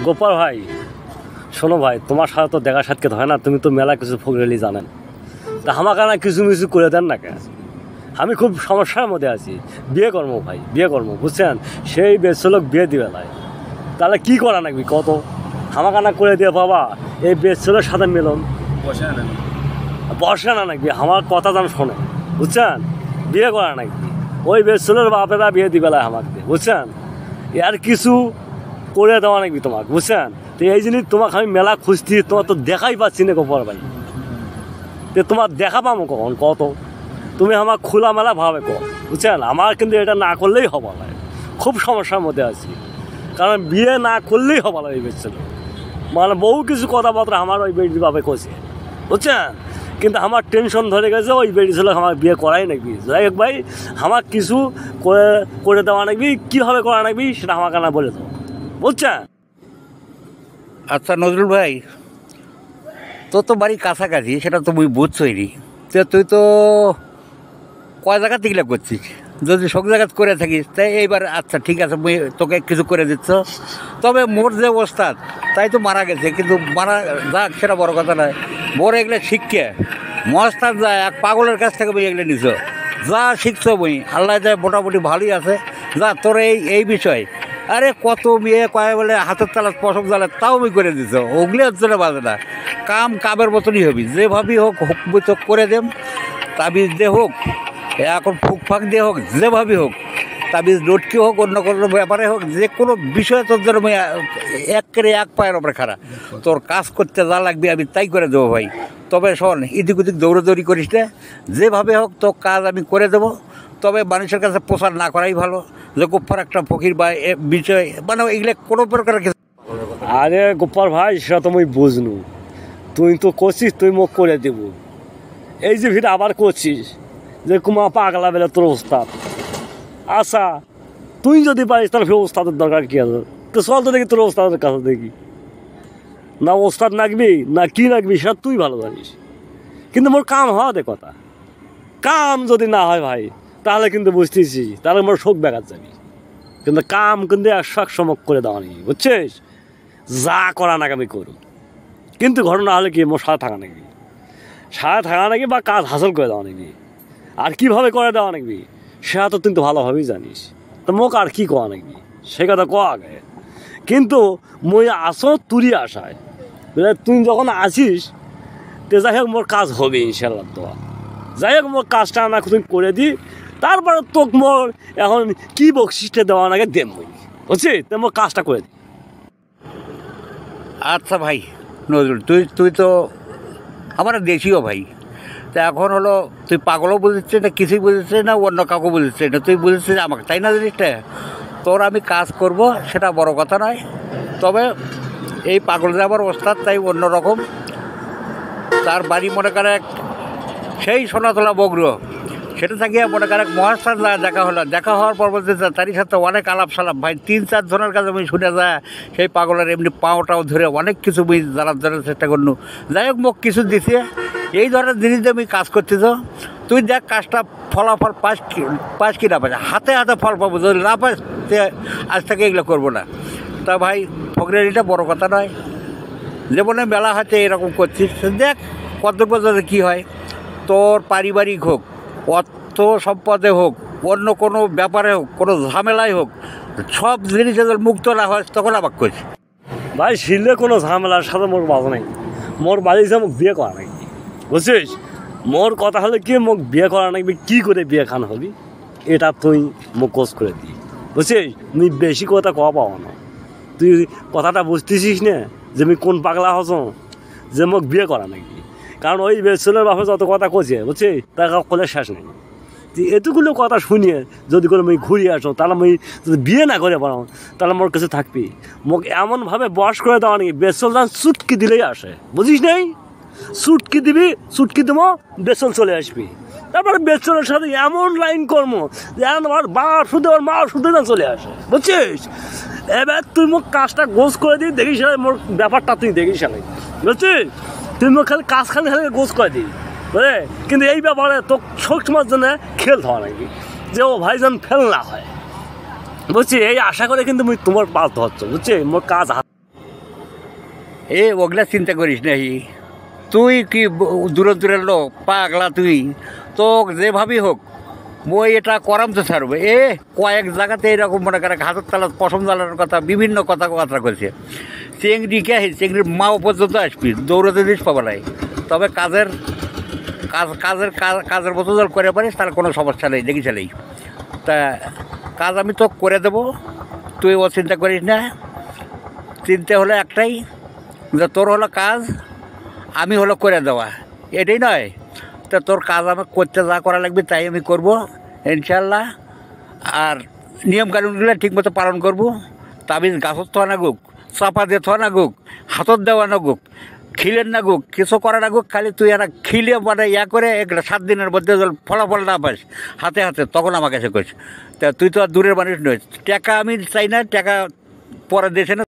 গোপাল ভাই, শোনো ভাই, তোমার সাথে তো দেখা সাক্ষাৎ হয় না, তুমি তো মেলা কিছু ফকরেলি জানেন, তা আমাকে না কিছু মিছু করে দেন না কেন? আমি খুব সমস্যার মধ্যে আছি, বিয়ে করবো ভাই, বিয়ে করবো, বুঝছেন? সেই বেচলোক বিয়ে দিবে নাই, তাহলে কি করা নাকি কত? আমাকে না করে দিয়ে বাবা এই বেচলোর সাথে মিলন বসে না নাকি, আমার কথা যেন শোনে, বুঝছেন? বিয়ে করা নাকি ওই বেচলোর বাপেরা বিয়ে দিবে না আমাকে, বুঝছেন? আর কিছু করে দেওয়া নাকি তোমাকে, বুঝছেন? তো এই জিনিস তোমাকে আমি মেলা খুঁজছি, তোমার তো দেখাই পাচ্ছি না গোপাল ভাই। তো তোমার দেখা পাবো কখন কত? তুমি আমার খোলামেলা ভাবে কর, বুঝছেন? আমার কিন্তু এটা না করলেই হবে না, খুব সমস্যার মধ্যে আছি, কারণ বিয়ে না করলেই হবে না। এই বেচছিল মানে বহু কিছু কথাবার্তা আমার ওই বেটির বাপে করছে, বুঝছেন? কিন্তু আমার টেনশন ধরে গেছে, ওই বেটি ছিল আমার বিয়ে করাই নাকি। যাই হোক ভাই, আমার কিছু করে দেওয়া নাকি, কীভাবে করা নাকি সেটা আমাকে না বলে দেবো, বুঝছেন? আচ্ছা নজরুল ভাই, তোর তো বাড়ি কাছাকাছি, সেটা তো মুই বুঝছই নি। তুই তো কয় জায়গা থেকে করছিস, যদি সব জায়গা করে থাকিস তাই এইবার আচ্ছা ঠিক আছে, মুই তোকে কিছু করে দিচ্ছ। তবে মোর যে ওস্তাদ তাই তো মারা গেছে, কিন্তু মারা যাক সেটা বড় কথা নয়। মোর এগুলো শিখকে মস্তাদ যায় এক পাগলের কাছ থেকে মুই এগুলো নিছ, যা শিখছো মুই আল্লাহ যায় মোটামুটি ভালোই আছে। যা তোর এই বিষয়, আরে কত মেয়ে কয় বলে হাতের তালা পশম জ্বালে, তাও আমি করে দিছ, ওগুলি হচ্ছে না বাজে না। কামের মতনই হবি, যেভাবেই হোক মুই তো করে দেম। তাবিজ দিয়ে হোক, এখন ফুকফাক দিয়ে হোক, যেভাবেই হোক, তাবিজ লটকে হোক, অন্য কোনো ব্যাপারে হোক, যে কোনো বিষয়ে তোর জন্য আমি এক পায়ের ওপরে খাড়া। তোর কাজ করতে যা লাগবে আমি তাই করে দেবো ভাই। তবে শোন, ইদিক উদিক দৌড়াদৌড়ি করিস না, যেভাবে হোক তোর কাজ আমি করে দেবো। তবে মানুষের কাছে প্রচার না করাই ভালো, যে গোপার একটা ফকির বা বিষয় মানে এগুলো কোনো প্রকার কিছু। আরে গোপাল ভাই, সেটা তো মুই বুঝনু, তুই তো করছিস, তুই মুখ করে দেবো। এই যে ভিড় আবার করছিস যে কুমা পাগলা বেলা তোর ওস্তাদ। আচ্ছা তুই যদি পারিস তাহলে ফের ওস্তাদের দরকার কি আছে? তো চল তো দেখি তোর ওস্তাদের কাছে দেখি, না ওস্তাদ নাকবি না কি নাকবি সেটা তুই ভালো জানিস। কিন্তু মোর কাম হওয়া দে কথা, কাম যদি না হয় ভাই তাহলে কিন্তু বুঝতেছি, তাহলে মোর শোক ব্যাঘাত যাবি। কিন্তু কাম কিন্তু 100 সমক করে দেওয়া নাকি, বুঝছিস? যা করা নাকি আমি করুন, কিন্তু ঘটনা হলে কি মোর সাথে থাকা নাকি, সাথে থাকা নাকি বা কাজ হাসিল করে দেওয়া নাকি, আর কীভাবে করে দেওয়া নাকি সেটা তো তুই তো ভালোভাবেই জানিস। তো মোক আর কি কওয়া নাকি সে কথা কওয়া আগে। কিন্তু মই আসো তুরি আসায়, তুই যখন আসিস তো যাই হোক মোর কাজ হবে ইনশাল্লাহ। তো যাই হোক মোর কাজটা না তুই করে দিই, তারপরে তোকে মোর এখন কি বকশিসটা দেওয়া নাকি দেম মই, বুঝছি? তো মোর কাজটা করে দিই। আচ্ছা ভাই নজরুল, তুই তো আমার দেশীয় ভাই, তা এখন হলো তুই পাগলও বুঝেছিস না, কিছুই বুঝেছিস না, অন্য কাউকে বুঝেছিস না, তুই বুঝেছিস আমাকে, তাই না? জিনিসটা তোর আমি কাজ করব সেটা বড় কথা নয়। তবে এই পাগল যে আমার ওস্তাদ, তাই অন্যরকম। তার বাড়ি মনে করে সেই সোনাতলা বগরু, সেটা থাকিয়ে মনে করে মহাস্থান দেখা হলো। দেখা হওয়ার পর বলতে তারই সাথে অনেক আলাপ সালাপ ভাই, 3-4 জনের কাছে আমি শুনে যায় সেই পাগলের এমনি পাওটাও ধরে অনেক কিছু আমি জানার জন্য চেষ্টা করলু। যাই হোক মোক কিছু দিছে, এই ধরনের জিনিস দিয়ে আমি কাজ করতেছ। তুই দেখ কাজটা ফলাফল পাস কি না পাস, হাতে হাতে ফল পাবো। যদি না পাস আজ থেকে এগুলো করবো না। তা ভাই ফকরের এটা বড় কথা নয়, যেমন মেলা হচ্ছে এরকম করছিস, দেখ কত পর্যন্ত কী হয়। তোর পারিবারিক হোক, অর্থ সম্পদে হোক, অন্য কোনো ব্যাপারে হোক, কোনো ঝামেলায় হোক, সব জিনিস যখন মুক্ত না হয় তখন আবার করছি। ভাই শিলে কোনো ঝামেলার সাথে মোর বাজ নাই, মোর বাড়িতে মোক বিয়ে করা নাকি, বুঝছিস? মোর কথা হলে কি মোক বিয়ে করা নাকি, কি করে বিয়ে খান হবি এটা তুই মোক কোচ করে দিই, বুঝছিস? তুই বেশি কথা কওয়া পাওয়া না, তুই কথাটা বুঝতেছিস না যে আমি কোন পাগলা হস যে মোক বিয়ে করা নাকি। কারণ ওই ছেলের বাপে যত কথা কছে, বুঝছিস, তার কলে শেষ নেই। তুই এতগুলো কথা শুনিয়ে যদি করে আমি ঘুরিয়ে আসো, তাহলে আমি যদি বিয়ে না করে পারো তাহলে মোর কাছে থাকবি। মোক এমনভাবে বস করে দেওয়া নাকি, বেসল দান চুটকি দিলেই আসে, বুঝিস নাই? চুটকি দিবি, চুটকি দেবো, বেসল চলে আসবি। তারপরে বেসলের সাথে এমন লাইন কর্ম যে আমার বাবার শুধু আমার মার শুধু না চলে আসে, বুঝছিস? এবার তুই মোক কাজটা গোছ করে দিই, দেখিস মোর ব্যাপারটা তুই দেখিস নাই, বুঝছিস? তুই মোক খালি কাজ খালি গোছ করে দিই, বুঝলে? কিন্তু এই ব্যাপারে তো শোক সমাজ জন্য খেল হওয়া নাকি, যে ও ভাই যেন ফেল না হয়, বুঝছি? এই আশা করে কিন্তু তোমার পালতে হচ্ছে, বুঝছি? মোর কাজ ওগুলা চিন্তা করিস না। তুই কি দূরের লোক, পাগলা তুই। তো যেভাবেই হোক মই এটা করাম তো ছাড়বে। কয়েক জায়গাতে এরকম মনে করে ঘাসের তালাত পশম জ্বালানোর কথা, বিভিন্ন কথাবার্তা করছে। চেংড়ি কে চেংড়ির মাও পর্যন্ত আসবি, দৌড়াতে দিস পাবা নাই। তবে কাজের মতো জল করে পারিস, তার কোনো সমস্যা নেই, দেখি চালেই। তা কাজ আমি তো করে দেবো, তুই ও চিন্তা করিস না। চিন্তা হলো একটাই, যে তোর হলো কাজ, আমি হলো করে দেওয়া, এটাই নয়। তা তোর কাজ আমার করতে যা করা লাগবে তাই আমি করব ইনশাল্লাহ। আর নিয়মকানুনগুলো ঠিকমতো পালন করব। তাবিজ গাছত থোয়া না গুক, চাপা দিয়ে থোয়া না গুক, হাতত দেওয়া না গুক, খিলের না গুক, কিছু করা না গুক। খালি তুই একটা খিলে মানে করে 7 দিনের মধ্যে ফলাফল না পাস হাতে হাতে, তখন আমার কাছে কইস। তা তুই তো আর দূরের মানুষ নয়। টাকা আমি চাই না, টাকা পরে দেশে না।